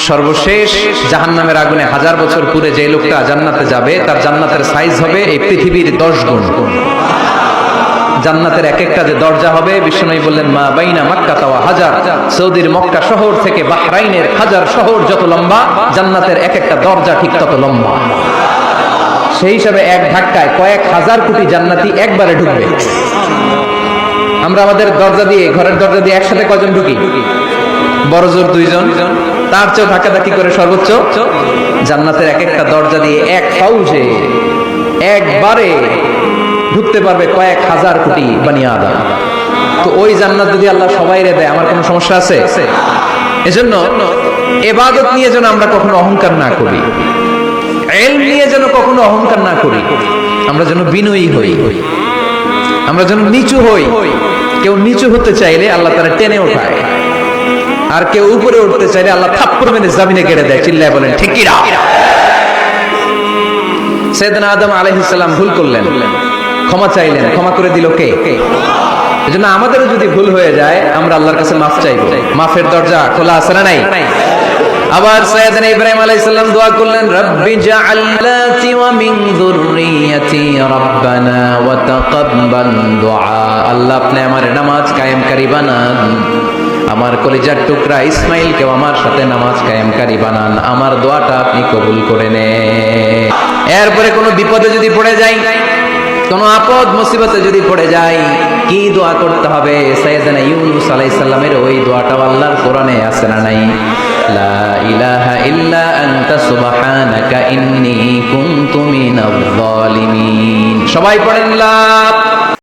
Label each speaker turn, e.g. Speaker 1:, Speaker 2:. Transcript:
Speaker 1: সর্বশেষ জাহান্নামের আগুনে 1000 বছর পুরে যে লোকটা জান্নাতে যাবে তার জান্নাতের সাইজ হবে এই পৃথিবীর 10 গুণ। জান্নাতের এক একটা যে দরজা হবে, বিশ্বনবী বললেন মা বাইনা মক্কা ওয়া হাজার, সৌদির মক্কা শহর থেকে বাহরাইনের হাজার শহর যত লম্বা, জান্নাতের এক একটা দরজা ঠিক তত লম্বা। সেই হিসাবে এক ধাক্কায় কয়েক হাজার কোটি জান্নাতি একবারে ঢুকবে। আমরা আমাদের দরজা দিয়ে, ঘরের দরজা দিয়ে একসাথে কয়জন ঢুকি? বড় জোর 2 জন, তার চেয়েও ধাক্কাধাক্কি করে সর্বোচ্চ। জান্নাতের এক একটা দরজা দিয়ে এক ফাউজে একবারে ঢুকতে পারবে কয়েক হাজার কোটি বানি আদম। তো ওই জান্নাত যদি আল্লাহ সবাইরে দেয়, আমার কোনো সমস্যা আছে? এজন্য ইবাদত নিয়ে যেন আমরা কখনো অহংকার না করি, ইলম নিয়ে যেন কখনো অহংকার না করি, আমরা যেন বিনয়ী হই, আমরা যেন নিচু হই। কেউ নিচু হতে চাইলে আল্লাহ তারা টেনে ওঠায়, আর কেউ উপরে উঠতে চাইলে আল্লাহ থাপ্পড় মেরে জমিনে গেড়ে দেয়। চিল্লায় বলেন ঠিক কি না? সাইয়েদনা আদম আলাইহিস সালাম ভুল করলেন, ক্ষমা চাইলেন, ক্ষমা করে দিল কে? এজন্য আমাদেরও যদি ভুল হয়ে যায় আমরা আল্লাহর কাছে মাফ চাইব। মাফের দরজা খোলা আছে না নাই? আবার সাইয়েদনা ইব্রাহিম আলাইহিস সালাম দোয়া করলেন রব্বি জাআলনাতি ওয়া মিন যুররিয়াতি রাব্বানা ওয়া তাকাব্বাল দুআ। আল্লাহ আপনি আমার নামাজ কায়েমকারী বানান, আমার কলিজার টুকরা ইসমাইলকেও আমার সাথে নামাজ কায়েমকারী বানান, আমার দোয়াটা আপনি কবুল করে নেন। এরপরে কোনো বিপদে যদি পড়ে যাই, কোনো আপদ মুসিবতে যদি পড়ে যাই, কি দোয়া করতে হবে? সাইয়েদনা ইউনূস আলাইহিস সালামের ওই দোয়াটাও আল্লাহর কোরআনে আছে না নাই? লা ইলাহা ইল্লা আনতা সুবহানাকা ইন্নী কুনতু মিনাজ জালিমিন। সবাই পড়েন লা